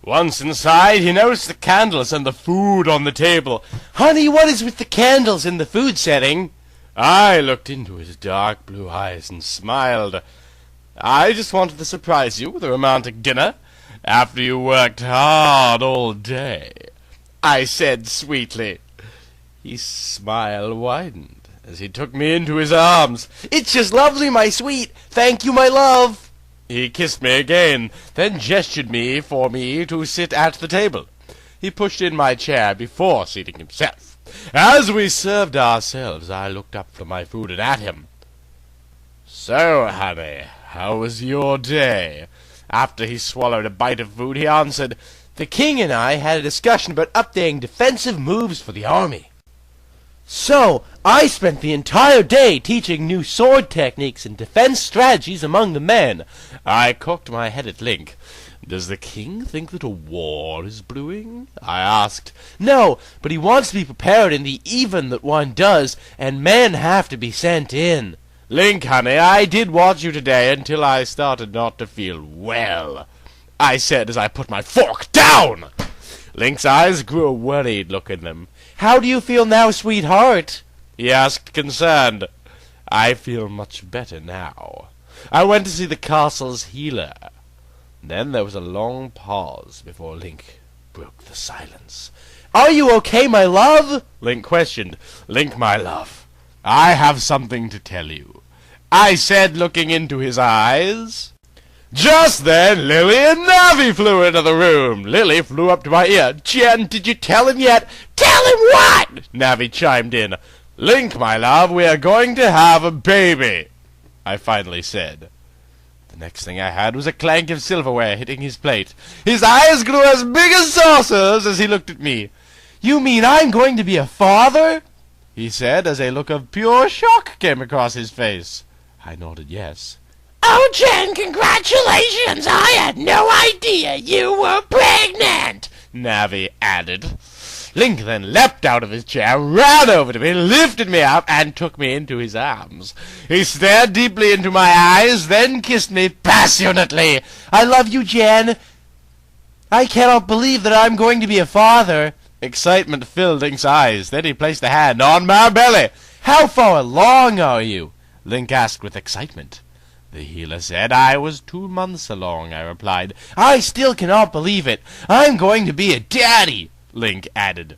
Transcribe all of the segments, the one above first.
Once inside, he noticed the candles and the food on the table. "Honey, what is with the candles in the food setting?" I looked into his dark blue eyes and smiled. "I just wanted to surprise you with a romantic dinner after you worked hard all day," I said sweetly. His smile widened as he took me into his arms. "It's just lovely, my sweet. Thank you, my love." He kissed me again, then gestured for me to sit at the table. He pushed in my chair before seating himself. As we served ourselves, I looked up from my food and at him. "So, honey, how was your day?" After he swallowed a bite of food, he answered, "The king and I had a discussion about updating defensive moves for the army. So, I spent the entire day teaching new sword techniques and defense strategies among the men." I cocked my head at Link. "Does the king think that a war is brewing?" I asked. "No, but he wants to be prepared in the event that one does, and men have to be sent in." "Link, honey, I did watch you today until I started not to feel well," I said as I put my fork down. Link's eyes grew a worried look in them. "How do you feel now, sweetheart?" he asked, concerned. "I feel much better now. I went to see the castle's healer." Then there was a long pause before Link broke the silence. "Are you okay, my love?" Link questioned. "Link, my love, I have something to tell you," I said, looking into his eyes. Just then, Lily and Navi flew into the room. Lily flew up to my ear. "Jen, did you tell him yet?" "Tell him what?" Navi chimed in. "Link, my love, we are going to have a baby," I finally said. The next thing I had was a clank of silverware hitting his plate. His eyes grew as big as saucers as he looked at me. "You mean I'm going to be a father?" he said, as a look of pure shock came across his face. I nodded yes. "Oh, Jen, congratulations! I had no idea you were pregnant," Navi added. Link then leapt out of his chair, ran over to me, lifted me up, and took me into his arms. He stared deeply into my eyes, then kissed me passionately. "I love you, Jen. I cannot believe that I'm going to be a father." Excitement filled Link's eyes. Then he placed a hand on my belly. "How far along are you?" Link asked with excitement. The healer said I was 2 months along, I replied. "I still cannot believe it. I'm going to be a daddy," Link added.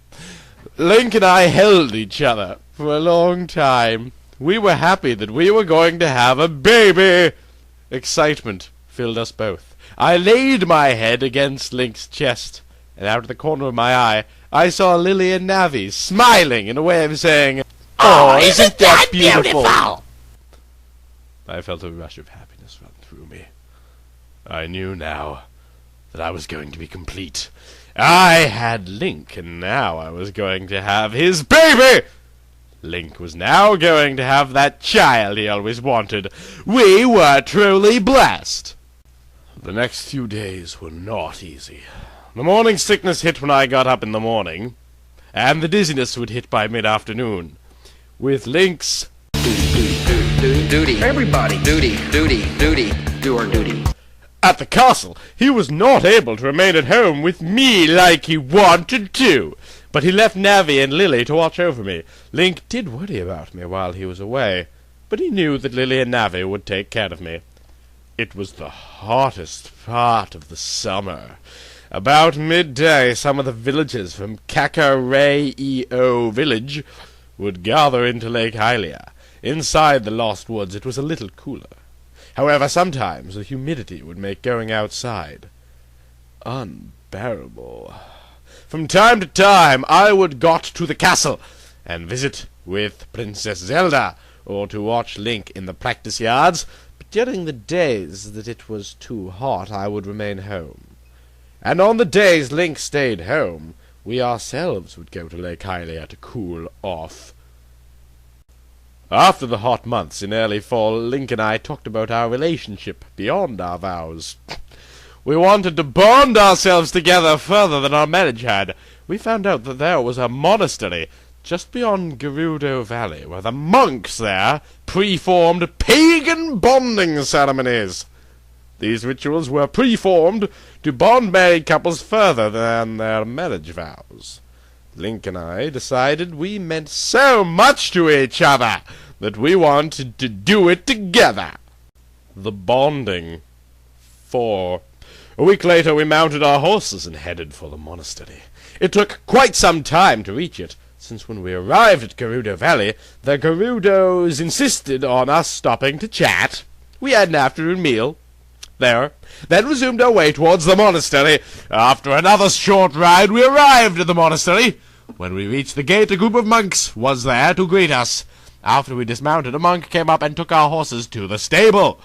Link and I held each other for a long time. We were happy that we were going to have a baby. Excitement filled us both. I laid my head against Link's chest, and out of the corner of my eye, I saw Lily and Navi smiling in a way of saying, "Oh, isn't that beautiful?" I felt a rush of happiness run through me. I knew now that I was going to be complete. I had Link, and now I was going to have his baby! Link was now going to have that child he always wanted. We were truly blessed. The next few days were not easy. The morning sickness hit when I got up in the morning, and the dizziness would hit by mid-afternoon. With Link's duty. Everybody, duty, do our duty. At the castle, he was not able to remain at home with me like he wanted to, but he left Navi and Lily to watch over me. Link did worry about me while he was away, but he knew that Lily and Navi would take care of me. It was the hottest part of the summer. About midday, some of the villagers from Kakareo village would gather into Lake Hylia. Inside the Lost Woods it was a little cooler. However, sometimes the humidity would make going outside unbearable. From time to time I would got to the castle and visit with Princess Zelda, or to watch Link in the practice yards, but during the days that it was too hot I would remain home. And on the days Link stayed home, we ourselves would go to Lake Hylia to cool off. After the hot months in early fall, Link and I talked about our relationship beyond our vows. We wanted to bond ourselves together further than our marriage had. We found out that there was a monastery just beyond Garou Valley, where the monks there performed pagan bonding ceremonies. These rituals were preformed to bond married couples further than their marriage vows. Link and I decided we meant so much to each other that we wanted to do it together. The bonding. 4. A week later we mounted our horses and headed for the monastery. It took quite some time to reach it, since when we arrived at Garou Valley, the Garudos insisted on us stopping to chat. We had an afternoon meal there, then resumed our way towards the monastery. After another short ride, we arrived at the monastery. When we reached the gate, a group of monks was there to greet us. After we dismounted, a monk came up and took our horses to the stable.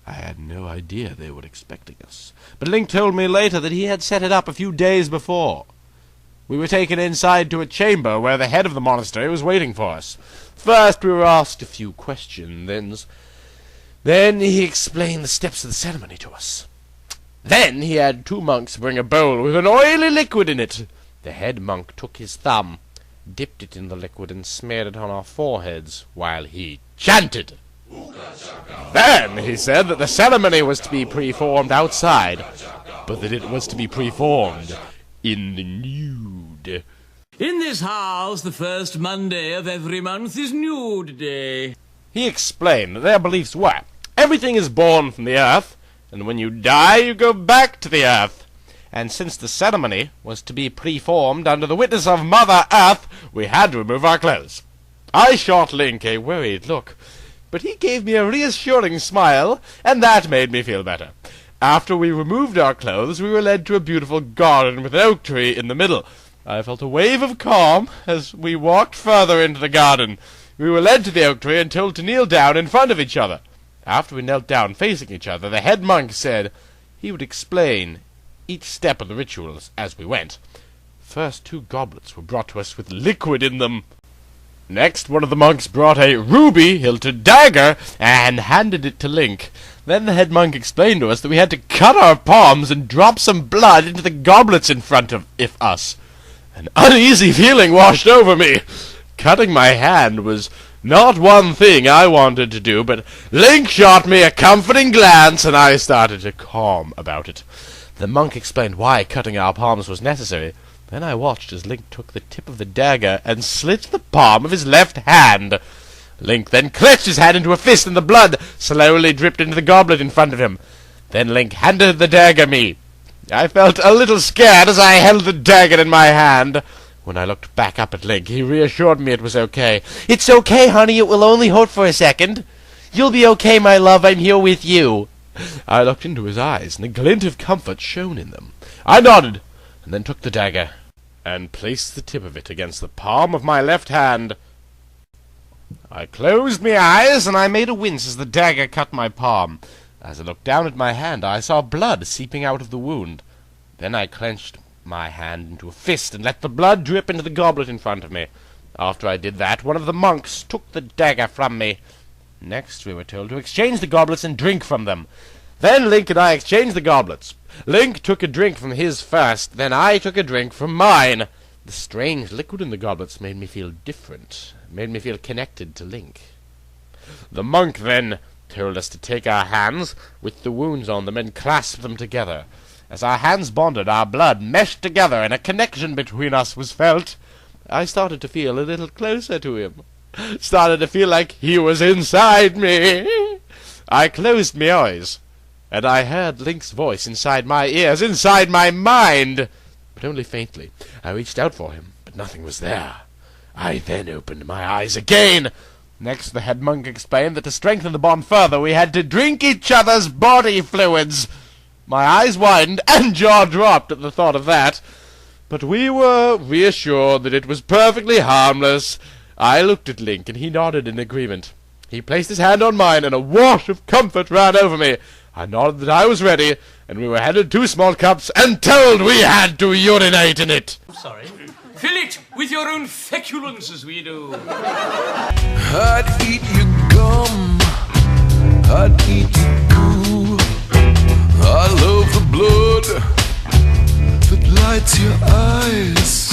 I had no idea they were expecting us, but Link told me later that he had set it up a few days before. We were taken inside to a chamber where the head of the monastery was waiting for us. First we were asked a few questions, then he explained the steps of the ceremony to us. Then he had 2 monks bring a bowl with an oily liquid in it. The head monk took his thumb, dipped it in the liquid, and smeared it on our foreheads while he chanted. Then he said that the ceremony was to be preformed outside, but that it was to be preformed in the nude. In this house, the first Monday of every month is nude day. He explained that their beliefs were, everything is born from the earth, and when you die you go back to the earth. And since the ceremony was to be preformed under the witness of Mother Earth, we had to remove our clothes. I shot Link a worried look, but he gave me a reassuring smile, and that made me feel better. After we removed our clothes, we were led to a beautiful garden with an oak tree in the middle. I felt a wave of calm as we walked further into the garden. We were led to the oak tree and told to kneel down in front of each other. After we knelt down facing each other, the head monk said he would explain each step of the rituals as we went. First 2 goblets were brought to us with liquid in them. Next, one of the monks brought a ruby-hilted dagger and handed it to Link. Then the head monk explained to us that we had to cut our palms and drop some blood into the goblets in front of us. An uneasy feeling washed over me. Cutting my hand was not one thing I wanted to do, but Link shot me a comforting glance, and I started to calm about it. The monk explained why cutting our palms was necessary. Then I watched as Link took the tip of the dagger and slit the palm of his left hand. Link then clenched his hand into a fist, and the blood slowly dripped into the goblet in front of him. Then Link handed the dagger me. I felt a little scared as I held the dagger in my hand. When I looked back up at Link, he reassured me it was okay. "It's okay, honey, it will only hurt for a second. You'll be okay, my love, I'm here with you." I looked into his eyes, and a glint of comfort shone in them. I nodded, and then took the dagger, and placed the tip of it against the palm of my left hand. I closed my eyes, and I made a wince as the dagger cut my palm. As I looked down at my hand, I saw blood seeping out of the wound. Then I clenched my hand into a fist, and let the blood drip into the goblet in front of me. After I did that, one of the monks took the dagger from me. Next, we were told to exchange the goblets and drink from them. Then Link and I exchanged the goblets. Link took a drink from his first, then I took a drink from mine. The strange liquid in the goblets made me feel different, made me feel connected to Link. The monk then told us to take our hands, with the wounds on them, and clasp them together. As our hands bonded, our blood meshed together, and a connection between us was felt. I started to feel a little closer to him. Started to feel like he was inside me. I closed my eyes, and I heard Link's voice inside my ears, inside my mind, but only faintly. I reached out for him, but nothing was there. I then opened my eyes again. Next, the head monk explained that to strengthen the bond further, we had to drink each other's body fluids. My eyes widened, and jaw dropped at the thought of that. But we were reassured that it was perfectly harmless. I looked at Link, and he nodded in agreement. He placed his hand on mine, and a wash of comfort ran over me. I nodded that I was ready, and we were handed 2 small cups and told we had to urinate in it. Sorry. Fill it with your own feculence as we do. I'd eat your gum, I'd eat your goo. I love the blood that lights your eyes.